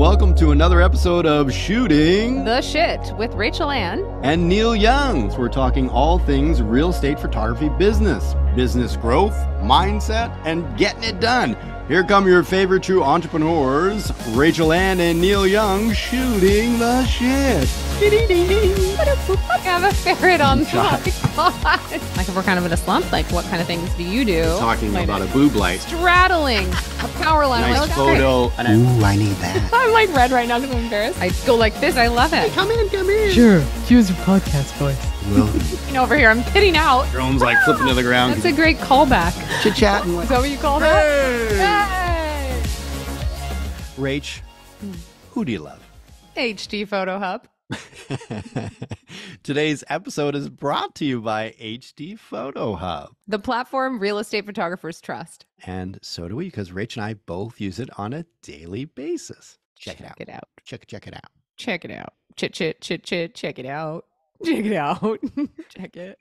welcome to another episode of Shooting the Shit with Rachael and Neal Young. So we're talking all things real estate photography business growth, mindset, and getting it done. Here come your favorite true entrepreneurs, Rachael and Neal Young, shooting the shit. I have a ferret on the podcast. Like if we're kind of in a slump, like what kind of things do you do? Talking about a boob light. Straddling a power line. Nice photo. Ooh, I need that. I'm like red right now because I'm embarrassed. I go like this. I love it. Come in. Sure, use your podcast voice. You know, over here, I'm pitting out. Drone's like flipping to the ground. That's a great callback. Chit-chatting. Is that what you call that? Hey! Hey! Rach, who do you love? HD Photo Hub. Today's episode is brought to you by HD Photo Hub. The platform real estate photographers trust. And so do we, because Rach and I both use it on a daily basis. Check it out. Check it out. Check it out. Check it out. Check it out. Check it out. Check it out.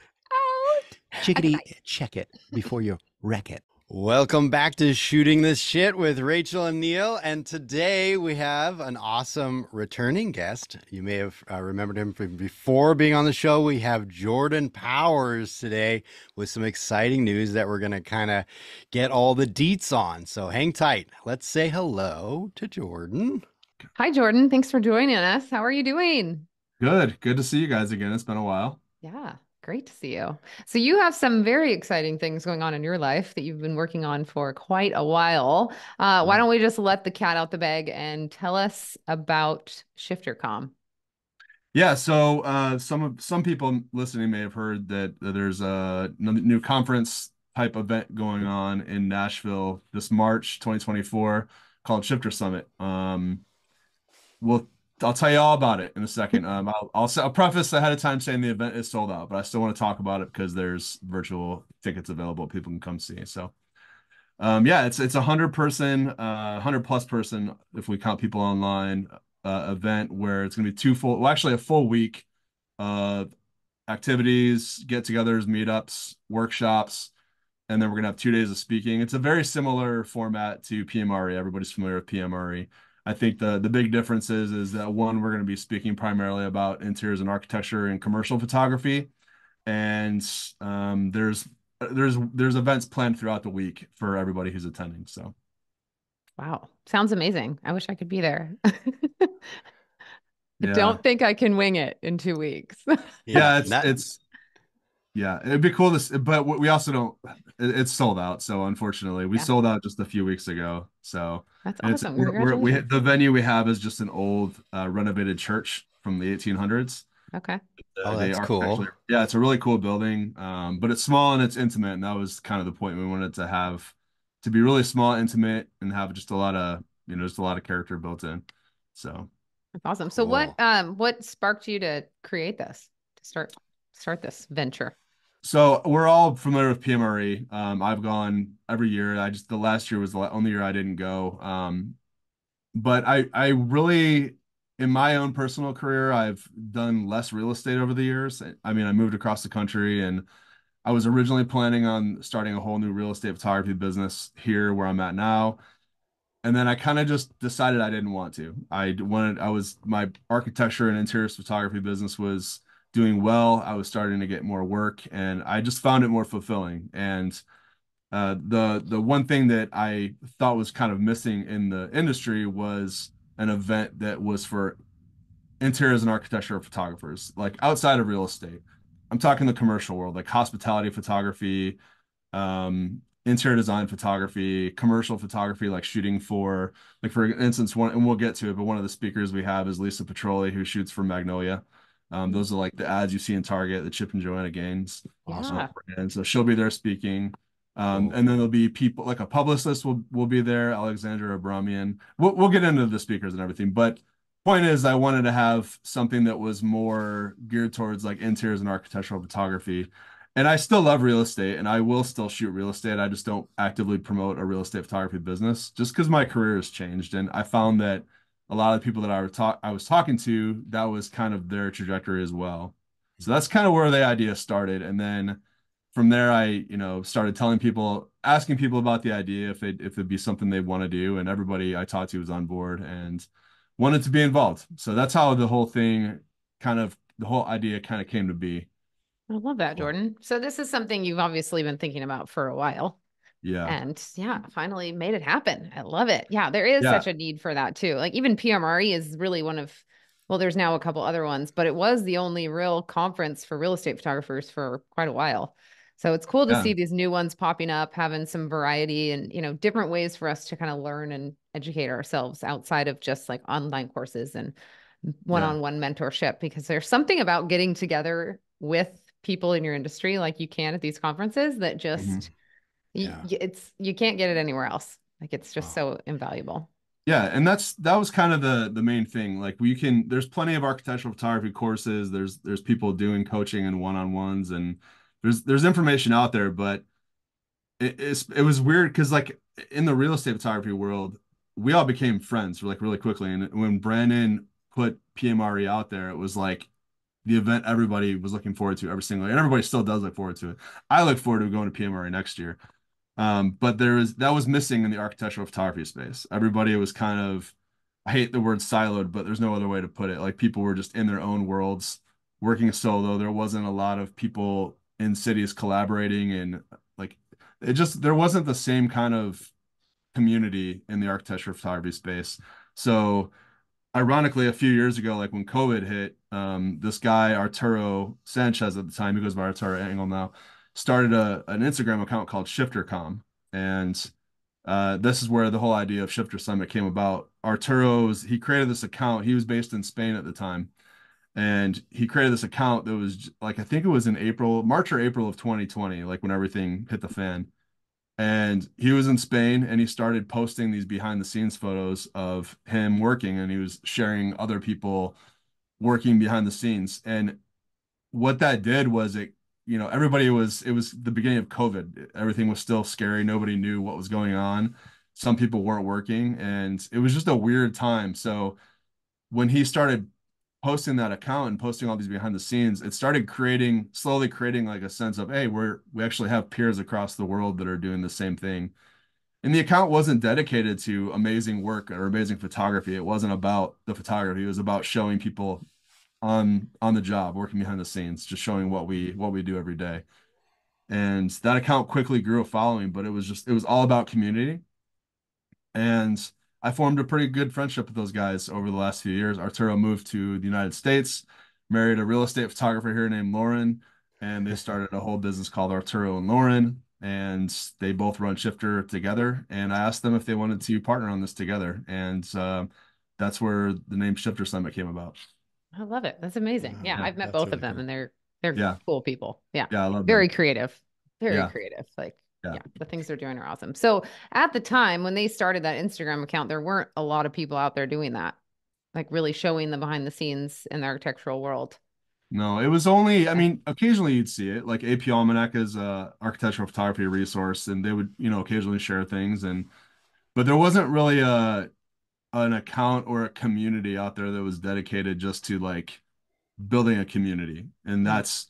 Chickadee, check it before you wreck it. Welcome back to Shooting This Shit with Rachael and Neal. And today we have an awesome returning guest. You may have remembered him from before being on the show. We have Jordan Powers today with some exciting news that we're going to kind of get all the deets on. So hang tight. Let's say hello to Jordan. Hi, Jordan. Thanks for joining us. How are you doing? Good to see you guys again. It's been a while. Yeah, great to see you. So you have some very exciting things going on in your life that you've been working on for quite a while. Why don't we just let the cat out the bag and tell us about shiftercom? Yeah, so some people listening may have heard that there's a new conference type event going on in Nashville this March 2024 called Shifter Summit. I'll tell you all about it in a second. I'll preface ahead of time saying the event is sold out, but I still want to talk about it because there's virtual tickets available. People can come see. So, yeah, it's a 100 plus person, if we count people online, event where it's going to be a full week of activities, get-togethers, meetups, workshops, and then we're going to have 2 days of speaking. It's a very similar format to PMRE. Everybody's familiar with PMRE. I think the big difference is that one, we're going to be speaking primarily about interiors and architecture and commercial photography, and there's events planned throughout the week for everybody who's attending. So, wow, sounds amazing. I wish I could be there. Yeah. Don't think I can wing it in 2 weeks. Yeah, it'd be cool but we also don't. It's sold out, so unfortunately, we sold out just a few weeks ago. So that's awesome. The venue we have is just an old renovated church from the 1800s. Okay. Oh, that's cool. Yeah, it's a really cool building, but it's small and it's intimate, and that was kind of the point. We wanted to be really small, intimate, and have just a lot of character built in. So that's awesome. So cool. What sparked you to create this, to start this venture? So we're all familiar with PMRE. I've gone every year. The last year was the only year I didn't go. But I really, in my own personal career, I've done less real estate over the years. I mean, I moved across the country, and I was originally planning on starting a whole new real estate photography business here where I'm at now. And then I kind of just decided I didn't want to. My architecture and interiors photography business was doing well. I was starting to get more work, and I just found it more fulfilling. And the one thing that I thought was kind of missing in the industry was an event that was for interiors and architecture photographers, like outside of real estate. I'm talking the commercial world, like hospitality photography, interior design photography, commercial photography, like shooting for instance, and we'll get to it, but one of the speakers we have is Lisa Petroli, who shoots for Magnolia. Those are like the ads you see in Target, the Chip and Joanna Gaines. Awesome. And so she'll be there speaking. And then there'll be people like a publicist will be there, Alexandra Abramian. We'll get into the speakers and everything. But point is, I wanted to have something that was more geared towards like interiors and architectural photography. And I still love real estate, and I will still shoot real estate. I just don't actively promote a real estate photography business just because my career has changed. And I found that a lot of the people that I was talking to, that was kind of their trajectory as well. So that's kind of where the idea started. And then from there, I started asking people about the idea, if it'd be something they want to do. And everybody I talked to was on board. And wanted to be involved. So that's how the whole idea kind of came to be. I love that, Jordan. So this is something you've obviously been thinking about for a while. Yeah. And yeah, finally made it happen. I love it. Yeah, there is such a need for that too. Like even PMRE is really one of, well, there's now a couple other ones, but it was the only real conference for real estate photographers for quite a while. So it's cool to see these new ones popping up, having some variety and, different ways for us to kind of learn and educate ourselves outside of just like online courses and one-on-one mentorship, because there's something about getting together with people in your industry like you can at these conferences that just you can't get it anywhere else. Like it's just so invaluable. Yeah, and that was kind of the main thing. Like there's plenty of architectural photography courses. There's people doing coaching and one-on-ones, and there's information out there, but it was weird because like in the real estate photography world, we all became friends like really quickly. And when Brandon put PMRE out there, it was like the event everybody was looking forward to every single year, and everybody still does look forward to it. I look forward to going to PMRE next year. But that was missing in the architectural photography space. Everybody was kind of, I hate the word siloed, but there's no other way to put it. Like people were just in their own worlds, working solo. There wasn't a lot of people in cities collaborating, and like there wasn't the same kind of community in the architectural photography space. So ironically, a few years ago, like when COVID hit, this guy, Arturo Sanchez at the time, he goes by Arturo Angle now, started an Instagram account called shiftercom. And this is where the whole idea of Shifter Summit came about. He created this account. He was based in Spain at the time. And he created this account that was like, I think it was in March or April of 2020, like when everything hit the fan. And he was in Spain and he started posting these behind the scenes photos of him working, and he was sharing other people working behind the scenes. And what that did was it was the beginning of COVID. Everything was still scary. Nobody knew what was going on. Some people weren't working, and it was just a weird time. So when he started posting that account and posting all these behind the scenes, it started slowly creating like a sense of, hey, we actually have peers across the world that are doing the same thing. And the account wasn't dedicated to amazing work or amazing photography. It wasn't about the photography. It was about showing people on the job, working behind the scenes, just showing what we do every day. And that account quickly grew a following, but it was all about community. And I formed a pretty good friendship with those guys over the last few years. Arturo moved to the United States, married a real estate photographer here named Lauren, and they started a whole business called Arturo and Lauren, and they both run Shifter together. And I asked them if they wanted to partner on this together, and that's where the name Shifter Summit came about. I love it. That's amazing. Yeah, I've met both of them, and they're cool people. Yeah, I love them. Very creative. Very creative. Like, the things they're doing are awesome. So at the time when they started that Instagram account, there weren't a lot of people out there doing that, like really showing the behind the scenes in the architectural world. No, it was only, I mean, occasionally you'd see it. Like AP Almanac is a architectural photography resource, and they would, occasionally share things, but there wasn't really an account or a community out there that was dedicated just to like building a community. And that's,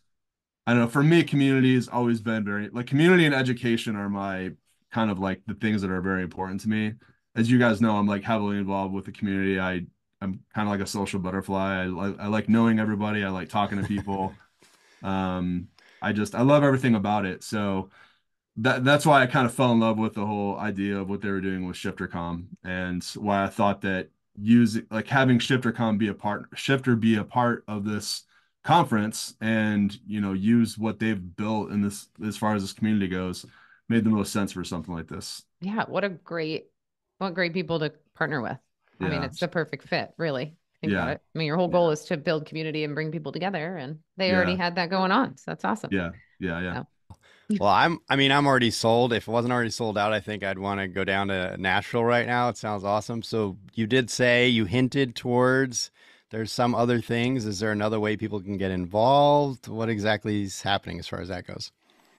I don't know, for me, community has always been community and education are my kind of like the things that are very important to me. As you guys know, I'm like heavily involved with the community. I'm kind of like a social butterfly. I like knowing everybody. I like talking to people. I love everything about it. So that's why I kind of fell in love with the whole idea of what they were doing with shiftercom, and why I thought that having shiftercom Shifter be a part of this conference, and use what they've built in this as far as this community goes, made the most sense for something like this. Yeah, what great people to partner with. I mean, it's the perfect fit, really. Think about it. I mean, your whole goal is to build community and bring people together, and they already had that going on. So that's awesome. Yeah. So. Well, I'm already sold. If it wasn't already sold out, I think I'd want to go down to Nashville right now. It sounds awesome. So you did say you hinted towards there's some other things. Is there another way people can get involved? What exactly is happening as far as that goes?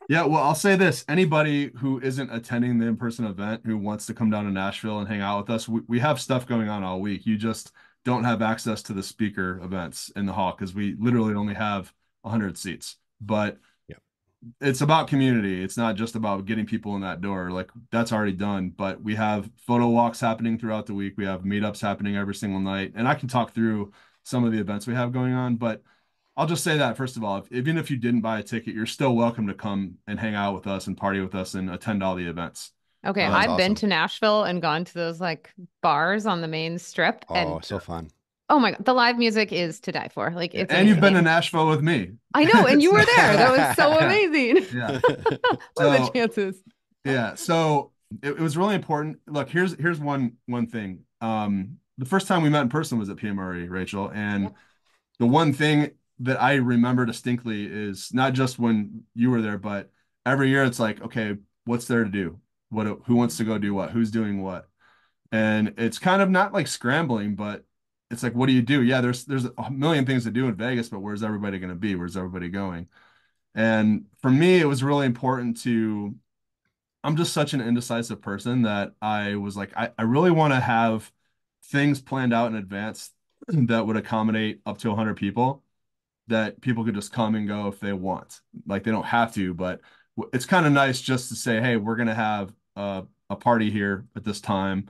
Yeah, well, I'll say this. Anybody who isn't attending the in-person event who wants to come down to Nashville and hang out with us, we have stuff going on all week. You just don't have access to the speaker events in the hall because we literally only have 100 seats. But it's about community. It's not just about getting people in that door. Like that's already done, but we have photo walks happening throughout the week. We have meetups happening every single night. And I can talk through some of the events we have going on, but I'll just say that first of all, even if you didn't buy a ticket, you're still welcome to come and hang out with us and party with us and attend all the events. Okay, Oh, that's I've been awesome. to Nashville and gone to those like bars on the main strip, Oh, and so fun. oh my God, the live music is to die for. Like it's And you've been to amazing. Nashville with me. I know, and you So, were there. That was so yeah, amazing. yeah. What are the So chances? yeah, so it was really important. Look, here's one thing. The first time we met in person was at PMRE, Rachel, and Yep. the one thing that I remember distinctly is not just when you were there, but every year it's like, okay, what's there to do? Who wants to go do what? Who's doing what? And it's kind of not like scrambling, but it's like, what do you do? Yeah, there's a million things to do in Vegas, but where's everybody going to be? Where's everybody going? And for me, it was really important to, I'm just such an indecisive person that I was like, I really want to have things planned out in advance that would accommodate up to 100 people, that people could just come and go if they want. Like they don't have to, but it's kind of nice just to say, hey, we're going to have a party here at this time.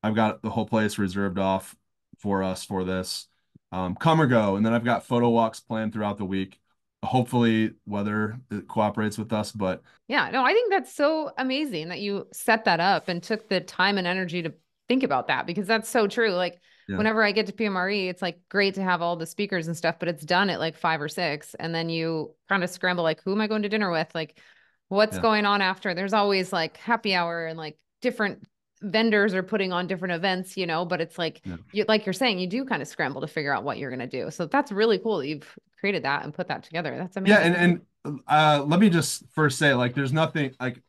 I've got the whole place reserved off for us for this. Come or go. And then I've got photo walks planned throughout the week. Hopefully weather cooperates with us, but Yeah, no, I think that's so amazing that you set that up and took the time and energy to think about that because that's so true. Like yeah, whenever I get to PMRE, it's like great to have all the speakers and stuff, but it's done at like 5 or 6. And then you kind of scramble like, who am I going to dinner with? Like, what's yeah, going on after? There's always like happy hour and like different vendors are putting on different events, but it's like yeah. like you're saying, you do kind of scramble to figure out what you're going to do. So that's really cool that you've created that and put that together. That's Yeah, amazing. and let me just first say, like, there's nothing like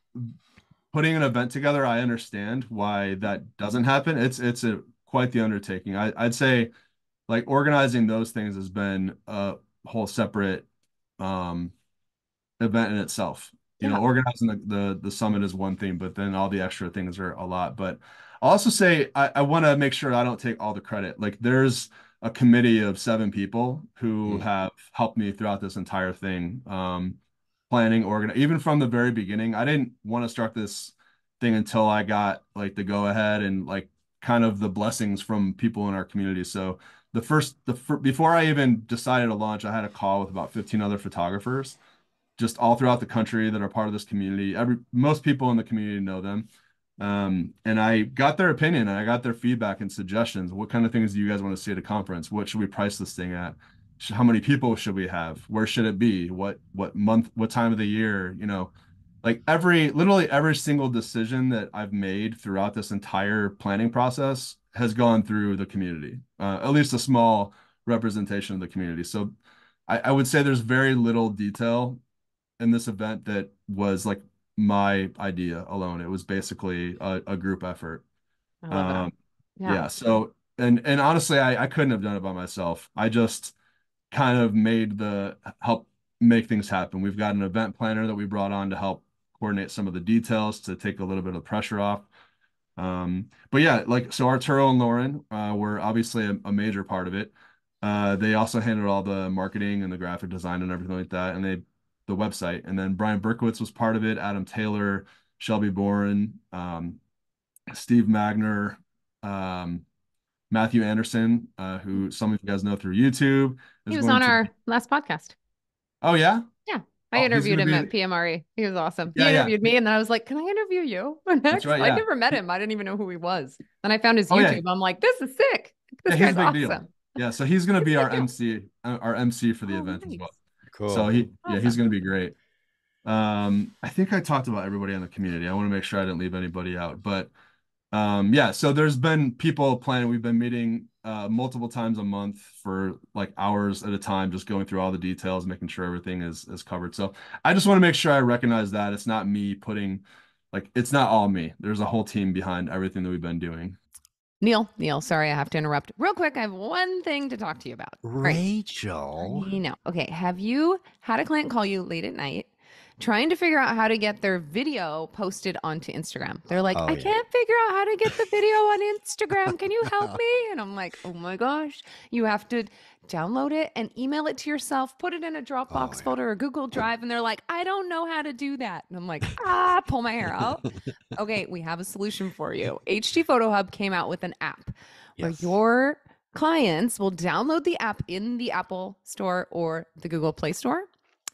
putting an event together. I understand why that doesn't happen. It's a quite the undertaking. I'd say like organizing those things has been a whole separate um event in itself. Yeah. Organizing the summit is one thing, but then all the extra things are a lot. But I'll also say I want to make sure I don't take all the credit. Like there's a committee of 7 people who Mm. have helped me throughout this entire thing. Planning, even from the very beginning. I didn't want to start this thing until I got like the go ahead and like kind of the blessings from people in our community. So before I even decided to launch, I had a call with about 15 other photographers just all throughout the country that are part of this community. Most people in the community know them. And I got their opinion and I got their feedback and suggestions. What kind of things do you guys want to see at a conference? What should we price this thing at? How many people should we have? Where should it be? What month, what time of the year? Like literally every single decision that I've made throughout this entire planning process has gone through the community, at least a small representation of the community. So I would say there's very little detail in this event that was like my idea alone. It was basically a group effort. I love that. Um, Yeah. yeah. So and honestly, I couldn't have done it by myself. I just kind of made the help make things happen. We've got an event planner that we brought on to help coordinate some of the details to take a little bit of pressure off. But yeah, like so Arturo and Lauren were obviously a major part of it. They also handled all the marketing and the graphic design and everything like that, and the website. And then Brian Berkowitz was part of it, Adam Taylor, Shelby Boren, Steve Magner, um, Matthew Anderson, who some of you guys know through YouTube, He is was going on to our be. last podcast. Oh yeah, Yeah. I oh he's interviewed going to him at be. PMRE. He was awesome. He Yeah, yeah, interviewed me and then I was like, can I interview you that's next? right. I Yeah. never met him. I didn't even know who he was. Then I found his Oh yeah, YouTube. I'm like, this is sick. yeah. This He's a guy's big deal. awesome. Yeah, so he's going to He's be a our big deal. MC for the Oh, event as nice. well. So Cool. he's Awesome. going to be great. I think I talked about everybody in the community. I want to make sure I didn't leave anybody out. But yeah, so there's been people planning. We've been meeting multiple times a month for like hours at a time, just going through all the details, making sure everything is covered. So I just want to make sure I recognize that it's not me it's not all me. There's a whole team behind everything that we've been doing. Neal, sorry, I have to interrupt. Real quick, I have one thing to talk to you about. All right. Rachel. I know. Okay. Have you had a client call you late at night trying to figure out how to get their video posted onto Instagram. They're like, Oh, I yeah. can't figure out how to get the video on Instagram. Can you help me? And I'm like, oh my gosh, you have to download it and email it to yourself, put it in a Dropbox folder or Google Drive. And they're like, I don't know how to do that. And I'm like, pull my hair out. Okay, we have a solution for you. HD Photo Hub came out with an app where Yes. your clients will download the app in the Apple Store or the Google Play Store.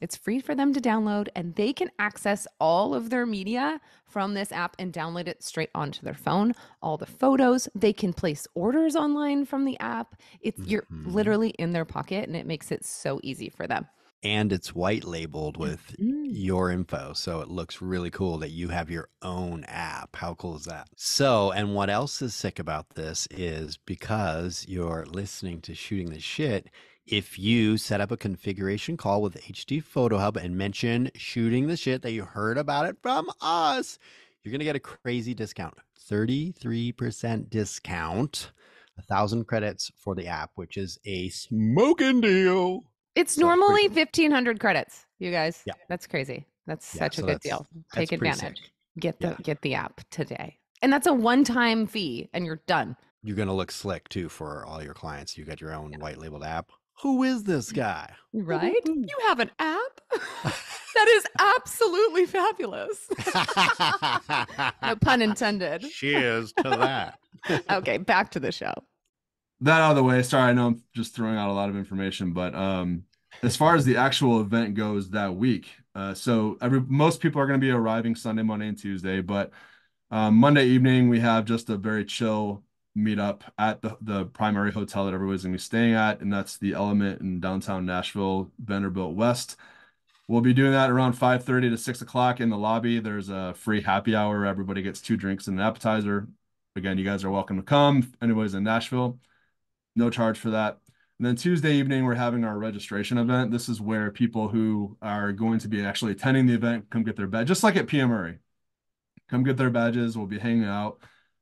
It's free for them to download, and they can access all of their media from this app and download it straight onto their phone. All the photos, they can place orders online from the app. You're literally in their pocket, and it makes it so easy for them. And it's white labeled with your info. So it looks really cool that you have your own app. How cool is that? So, and what else is sick about this is because you're listening to Shooting the Shit, if you set up a configuration call with HD Photo Hub and mention Shooting the Shit that you heard about it from us, you're going to get a crazy discount, 33% discount, 1,000 credits for the app, which is a smoking deal. It's normally 1,500 credits, you guys. Yeah. That's crazy. That's Yeah, such a so good that's- deal. that's Take pretty advantage. sick. Get the app today. And that's a one-time fee and you're done. You're going to look slick too for all your clients. You got your own white labeled app. Who is this guy? Right? You have an app? That is absolutely fabulous. No pun intended. Cheers to that. Okay, back to the show. That out of the way. Sorry, I know I'm just throwing out a lot of information, but as far as the actual event goes that week, so most people are going to be arriving Sunday, Monday, and Tuesday, but Monday evening we have just a very chill meetup at the primary hotel that everybody's going to be staying at, and that's the Element in downtown Nashville, Vanderbilt West. We'll be doing that around 5:30 to 6 o'clock in the lobby. There's a free happy hour. Everybody gets 2 drinks and an appetizer. Again, you guys are welcome to come. If anybody's in Nashville, no charge for that. And then Tuesday evening, we're having our registration event. This is where people who are going to be actually attending the event come get their badge, just like at PMRE. Come get their badges. We'll be hanging out.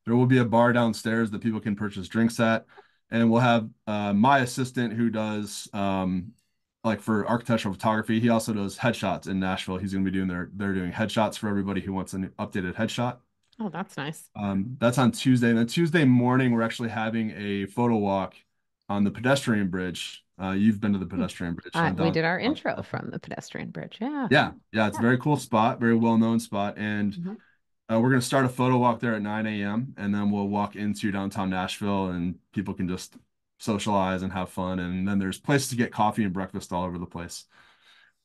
There will be a bar downstairs that people can purchase drinks at. And we'll have my assistant who does like for architectural photography. He also does headshots in Nashville. He's going to be doing they're doing headshots for everybody who wants an updated headshot. Oh, that's nice. That's on Tuesday. And then Tuesday morning, we're actually having a photo walk on the pedestrian bridge. You've been to the pedestrian bridge. We did our intro from the pedestrian bridge. Yeah. Yeah. It's a very cool spot, very well-known spot. And we're going to start a photo walk there at 9 a.m. And then we'll walk into downtown Nashville and people can just socialize and have fun. And then there's places to get coffee and breakfast all over the place.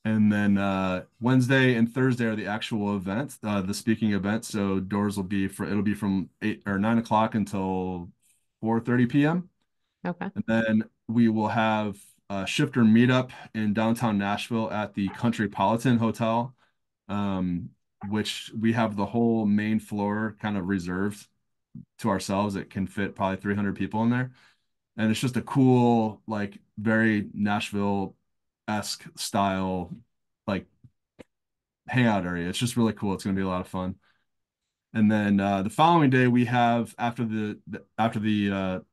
And then Wednesday and Thursday are the actual event, the speaking event. So doors will be it'll be from 8 or 9 o'clock until 4:30 p.m. Okay. And then we will have a shifter meetup in downtown Nashville at the Countrypolitan Hotel, which we have the whole main floor kind of reserved to ourselves. It can fit probably 300 people in there. And it's just a cool, like very Nashville-esque style, like hangout area. It's just really cool. It's going to be a lot of fun. And then the following day we have after the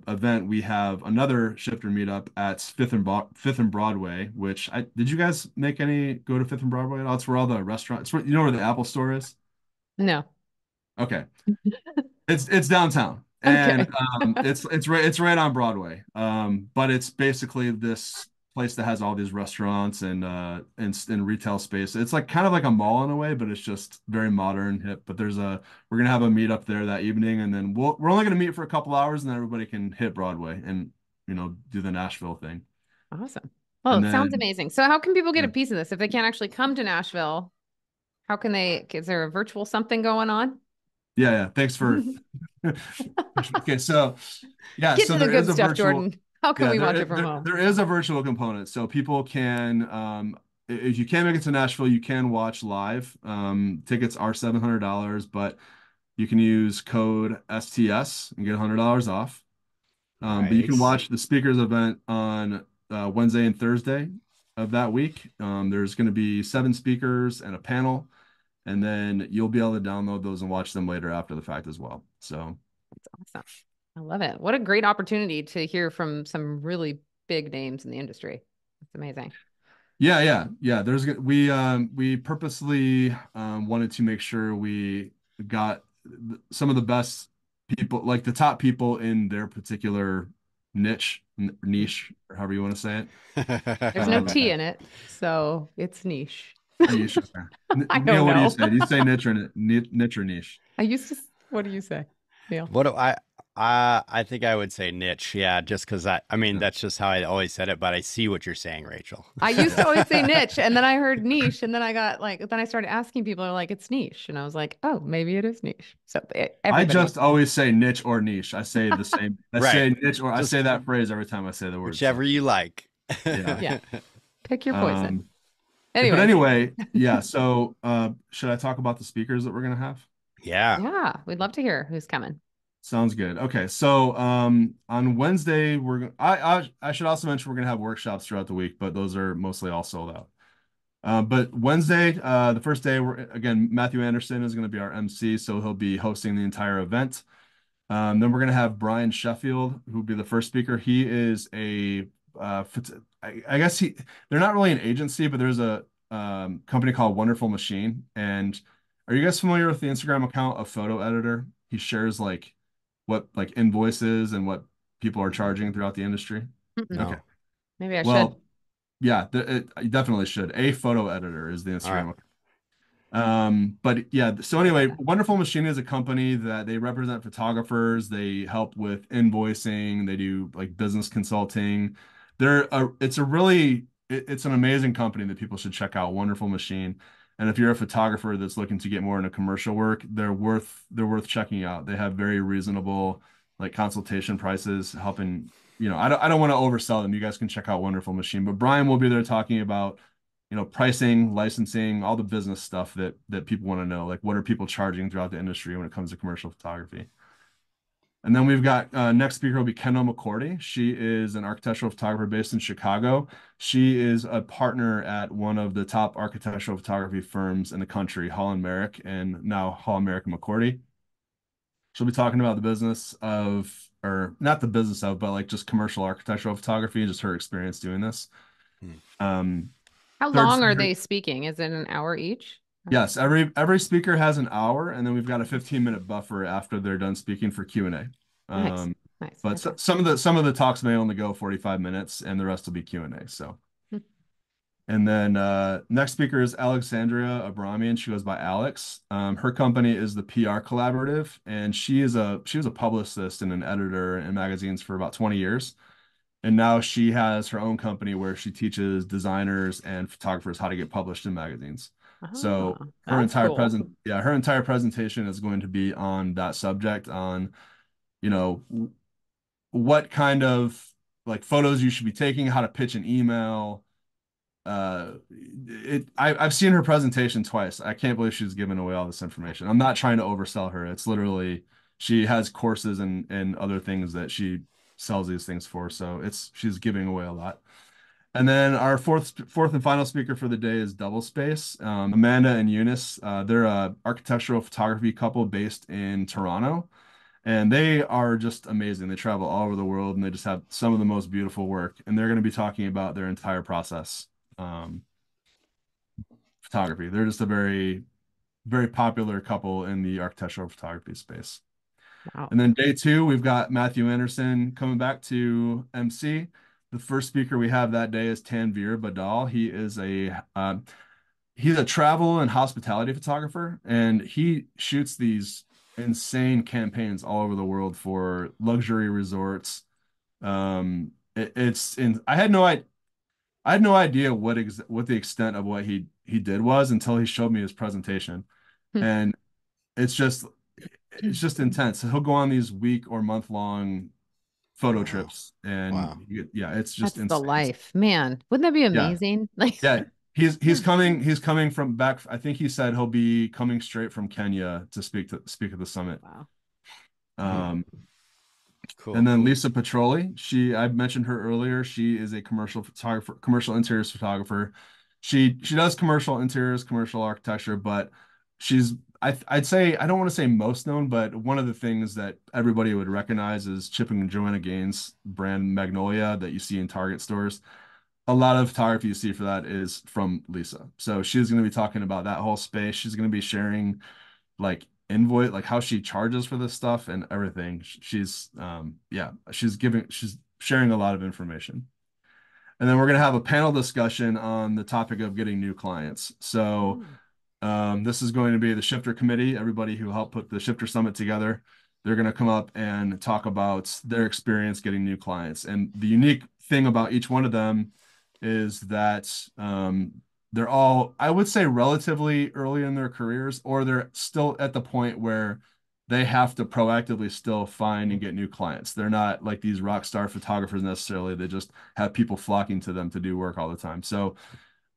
event, we have another shifter meetup at Fifth and Broadway, which did you guys go to Fifth and Broadway at all? It's where all the restaurants, you know where the Apple store is? No. Okay. It's downtown. And it's right on Broadway. But it's basically this place that has all these restaurants and retail space. It's like kind of like a mall in a way, but it's just very modern, hip. But we're gonna have a meetup there that evening, and then we're only gonna meet for a couple hours, and then everybody can hit Broadway and do the Nashville thing. Awesome. Well, it sounds amazing. So how can people get a Yeah. piece of this if they can't actually come to Nashville? How can is there a virtual something going on? Yeah. Thanks for okay, so yeah, Get so to the there good is a stuff, virtual Jordan. How can we watch it from home? There is a virtual component, so people can if you can't make it to Nashville, you can watch live. Tickets are $700, but you can use code STS and get $100 off. But you can watch the speakers event on Wednesday and Thursday of that week. There's going to be 7 speakers and a panel, and then you'll be able to download those and watch them later after the fact as well. So that's awesome. I love it. What a great opportunity to hear from some really big names in the industry. It's amazing. Yeah. We purposely wanted to make sure we got some of the best people, like the top people in their particular niche, or however you want to say it. There's no T in it, so it's niche. Niche. Okay. I don't Neil, what do you know. say? Do you say niche or niche? I used to. What do you say, Neal? What do I think I would say niche. Yeah, just because I mean, Yeah. that's just how I always said it, but I see what you're saying, Rachel. I used to always say niche, and then I heard niche, and then I got like, then I started asking people, they're like, it's niche, and I was like, oh, maybe it is niche. So I everybody. just always say niche or niche. I say the same. I Right. say niche or I Just say that phrase every time I say the word. whichever you like. Yeah. Yeah. Pick your poison. But Anyway, anyway, yeah. So, should I talk about the speakers that we're gonna have? Yeah. yeah, we'd love to hear who's coming. Sounds good. Okay, so on Wednesday I should also mention we're gonna have workshops throughout the week, but those are mostly all sold out. But Wednesday, the first day, Matthew Anderson is going to be our MC, so he'll be hosting the entire event. Then we're going to have Brian Sheffield, who will be the first speaker. He is I guess they're not really an agency, but there's a company called Wonderful Machine. And are you guys familiar with the Instagram account of Photo Editor? He shares what invoices and what people are charging throughout the industry. Mm-mm. Okay. No. Maybe I should. Well, yeah, you definitely should. A Photo Editor is the All Instagram right. But yeah, so anyway, Wonderful Machine is a company that they represent photographers. They help with invoicing. They do like business consulting. It's an amazing company that people should check out, Wonderful Machine. And if you're a photographer that's looking to get more into commercial work, they're worth checking out. They have very reasonable like consultation prices, helping, I don't want to oversell them. You guys can check out Wonderful Machine, but Brian will be there talking about pricing, licensing, all the business stuff that people want to know, like what are people charging throughout the industry when it comes to commercial photography. And then we've got next speaker will be Kendall McCordy. She is an architectural photographer based in Chicago. She is a partner at one of the top architectural photography firms in the country, Hall and Merrick, and now Hall and Merrick and McCordy. She'll be talking about the business of, or not the business of, but like just commercial architectural photography and just her experience doing this. How Third long are speaker- they speaking? Is it an hour each? Yes, every speaker has an hour, and then we've got a 15-minute buffer after they're done speaking for Q&A. Nice. Nice. But Okay. some of the talks may only go 45 minutes, and the rest will be Q&A. So, and then next speaker is Alexandria Abramian. She goes by Alex. Her company is the PR Collaborative, and she was a publicist and an editor in magazines for about 20 years. And now she has her own company where she teaches designers and photographers how to get published in magazines. So Oh, her that's entire cool. her entire presentation is going to be on that subject, on, what kind of like photos you should be taking, how to pitch an email. I've seen her presentation twice. I can't believe she's giving away all this information. I'm not trying to oversell her. It's literally, she has courses and other things that she sells these things for. So she's giving away a lot. And then our fourth and final speaker for the day is Double Space. Amanda and Eunice. They're a architectural photography couple based in Toronto, and they are just amazing. They travel all over the world, and they just have some of the most beautiful work. And they're going to be talking about their entire process, photography. They're just a very, very popular couple in the architectural photography space. Wow. And then day 2, we've got Matthew Anderson coming back to MC. The first speaker we have that day is 𝗩𝗏𝗏 𝗏𝗏. He's a travel and hospitality photographer, and he shoots these insane campaigns all over the world for luxury resorts. I had no idea what the extent of what he did was until he showed me his presentation, and it's just intense. So he'll go on these week or month long photo trips, and it's just That's the insane. life, man. Wouldn't that be amazing? Like, Yeah, he's coming from back. I think he said he'll be coming straight from Kenya to speak at the summit. wow. Cool. And then Lisa Petroli, I mentioned her earlier. She is a commercial photographer, commercial interiors photographer. She does commercial interiors, commercial architecture, but I'd say, I don't want to say most known, but one of the things that everybody would recognize is Chip and Joanna Gaines brand Magnolia that you see in Target stores. a lot of photography you see for that is from Lisa. So she's going to be talking about that whole space. She's going to be sharing like invoice, like how she charges for this stuff and everything. Yeah, she's sharing a lot of information. And then we're going to have a panel discussion on the topic of getting new clients. So this is going to be the Shifter Committee, everybody who helped put the Shifter Summit together. They're going to come up and talk about their experience getting new clients. And the unique thing about each one of them is that they're all, I would say, relatively early in their careers, or they're still at the point where they have to proactively still find and get new clients. They're not like these rock star photographers necessarily. They just have people flocking to them to do work all the time. So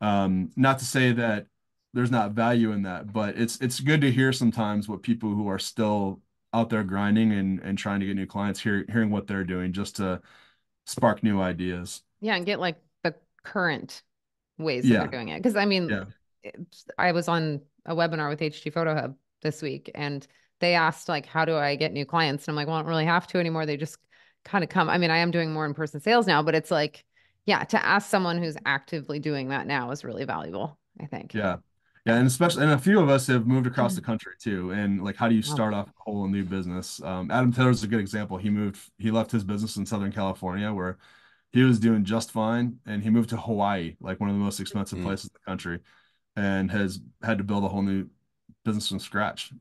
not to say that there's not value in that, but it's good to hear sometimes what people who are still out there grinding and trying to get new clients, hearing what they're doing just to spark new ideas. Yeah, and get like the current ways that Yeah. they're doing it. Because I mean, Yeah. I was on a webinar with HG Photo Hub this week, and they asked like, how do I get new clients? And I'm like, well, I don't really have to anymore. They just kind of come. I mean, I am doing more in-person sales now, but it's like, yeah, to ask someone who's actively doing that now is really valuable, I think. Yeah. Yeah. And especially, and a few of us have moved across the country too. And like, how do you Wow. start off a whole new business? Adam Taylor's a good example. He left his business in Southern California where he was doing just fine. And he moved to Hawaii, like one of the most expensive places in the country, and has had to build a whole new business from scratch.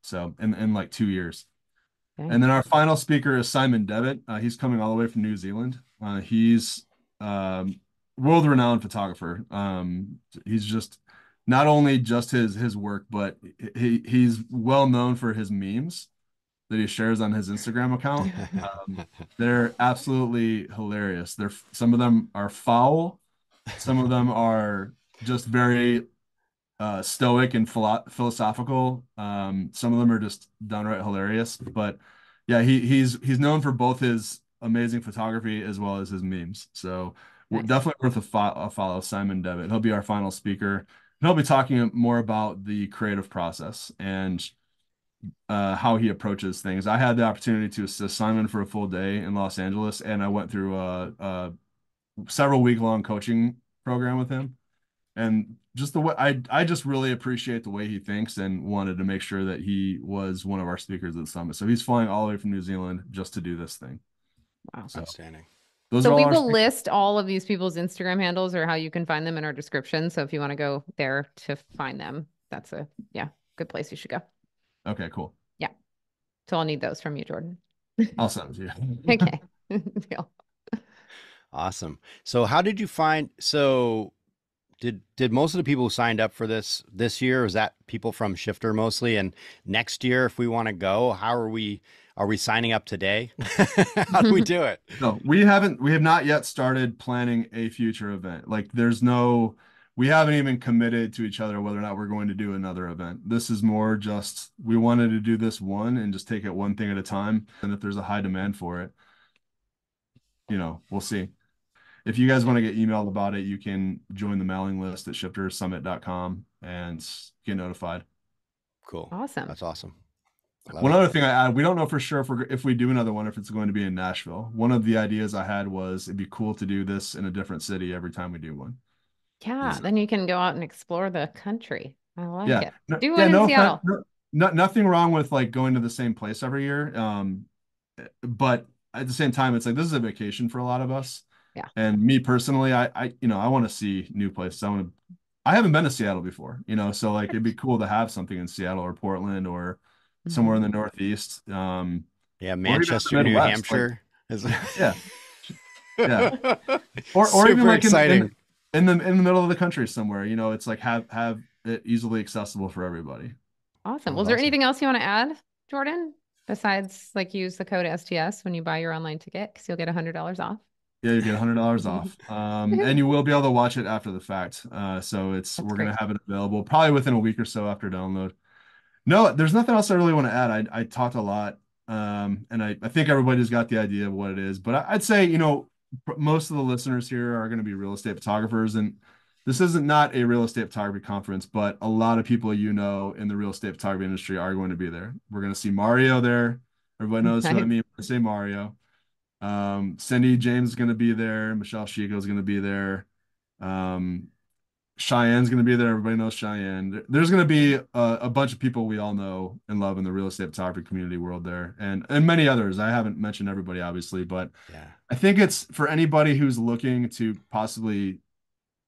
So in like 2 years. Okay. And then our final speaker is Simon Devitt. He's coming all the way from New Zealand. He's world-renowned photographer. He's just not only just his work, but he's well known for his memes that he shares on his Instagram account. They're absolutely hilarious. Some of them are foul, some of them are just very stoic and philosophical. Some of them are just downright hilarious. But yeah, he's known for both his amazing photography as well as his memes. So Nice. definitely worth a follow. Simon Devitt. He'll be our final speaker. And he'll be talking more about the creative process and how he approaches things. I had the opportunity to assist Simon for a full day in Los Angeles, and I went through a several week-long coaching program with him. And just the way I just really appreciate the way he thinks, and wanted to make sure that he was one of our speakers at the summit. So he's flying all the way from New Zealand just to do this thing. Wow. So Outstanding. those are So all we our will speakers. list all of these people's Instagram handles or how you can find them in our description. So if you want to go there to find them, that's a good place you should go. Okay, cool. Yeah. So I'll need those from you, Jordan. I'll send them to you. Okay. Deal. Awesome. So how did you find, did most of the people who signed up for this year, was that people from Shifter mostly? And next year, if we want to go, are we signing up today? How do we do it? No, we have not yet started planning a future event. Like we haven't even committed to each other whether or not we're going to do another event. This is more just, we wanted to do this one and just take it one thing at a time. And if there's a high demand for it, we'll see. If you guys want to get emailed about it, you can join the mailing list at shiftersummit.com and get notified. Cool. Awesome. That's awesome. One other thing I add, we don't know for sure if we do another one, if it's going to be in Nashville. One of the ideas I had was it'd be cool to do this in a different city every time we do one. Yeah. Then you can go out and explore the country. I like Yeah. it. Do one in Seattle. Nothing wrong with like going to the same place every year. But at the same time, it's like this is a vacation for a lot of us. Yeah. And me personally, I want to see new places. I haven't been to Seattle before, so like it'd be cool to have something in Seattle or Portland or somewhere in the Northeast. Yeah, Manchester, New Hampshire. Yeah. Yeah. Or even like exciting. In the middle of the country somewhere, it's like have it easily accessible for everybody. Awesome. Was there anything else you want to add, Jordan? Besides like use the code STS when you buy your online ticket, because you'll get $100 off. Yeah, you get $100 off. And you will be able to watch it after the fact. So we're going to have it available probably within a week or so after download. No, there's nothing else I really want to add. I talked a lot. And I think everybody's got the idea of what it is, but I'd say, most of the listeners here are going to be real estate photographers, and this isn't not a real estate photography conference, but a lot of people, in the real estate photography industry are going to be there. We're going to see Mario there. Everybody knows who I mean when I say Mario. Cindy James is going to be there. Michelle Shigo is going to be there. Cheyenne's going to be there. Everybody knows Cheyenne. There's going to be a bunch of people we all know and love in the real estate photography community world there, and many others. I haven't mentioned everybody, obviously, but Yeah. I think it's for anybody who's looking to possibly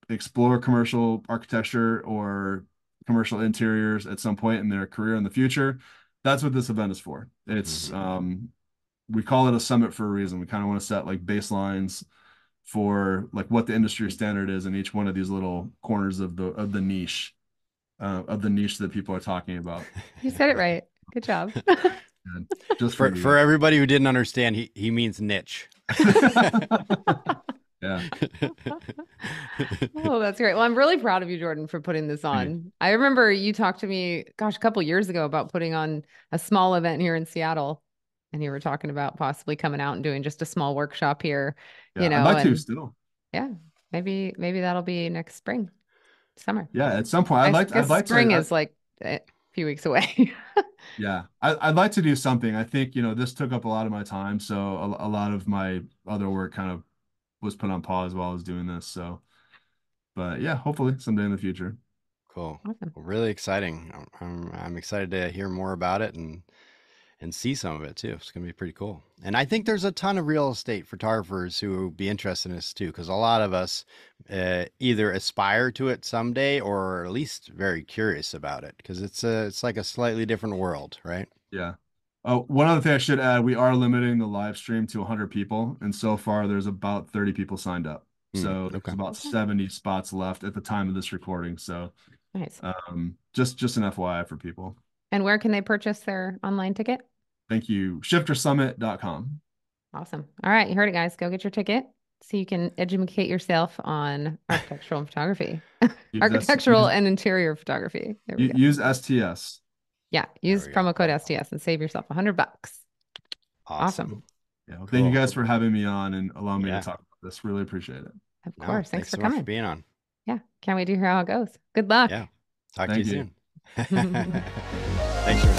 explore commercial architecture or commercial interiors at some point in their career in the future. That's what this event is for. It's we call it a summit for a reason. We kind of want to set like baselines for like what the industry standard is in each one of these little corners of the niche that people are talking about. You said it right. Good job. And just for everybody who didn't understand, he means niche. Yeah. Oh, that's great. Well, I'm really proud of you, Jordan, for putting this on. I remember you talked to me, gosh, a couple years ago about putting on a small event here in Seattle. And you were talking about possibly coming out and doing just a small workshop here, I'd like to still. Yeah, maybe that'll be next spring, summer. Yeah, at some point. I'd like spring is like a few weeks away. Yeah, I'd like to do something. I think, this took up a lot of my time, so a lot of my other work kind of was put on pause while I was doing this. So, but yeah, hopefully someday in the future. Cool. Awesome. Well, really exciting. I'm excited to hear more about it and see some of it too. It's going to be pretty cool. And I think there's a ton of real estate photographers who will be interested in this too, because a lot of us either aspire to it someday or at least very curious about it, because it's like a slightly different world, right? Yeah. Oh, one other thing I should add, we are limiting the live stream to 100 people. And so far there's about 30 people signed up. So there's about 70 spots left at the time of this recording. So nice. Just an FYI for people. And where can they purchase their online ticket? Thank you. shiftersummit.com. Awesome. All right. You heard it, guys. Go get your ticket so you can educate yourself on architectural and photography. Architectural and interior photography. There we go. Use STS. Yeah. Use promo code STS and save yourself $100. Awesome. Yeah. Well, thank you guys for having me on and allowing me to talk about this. Really appreciate it. Of course. Thanks for so coming. much for being on. Yeah. Can't wait to hear how it goes. Good luck. Yeah. Talk to you Thank you. soon. Thanks for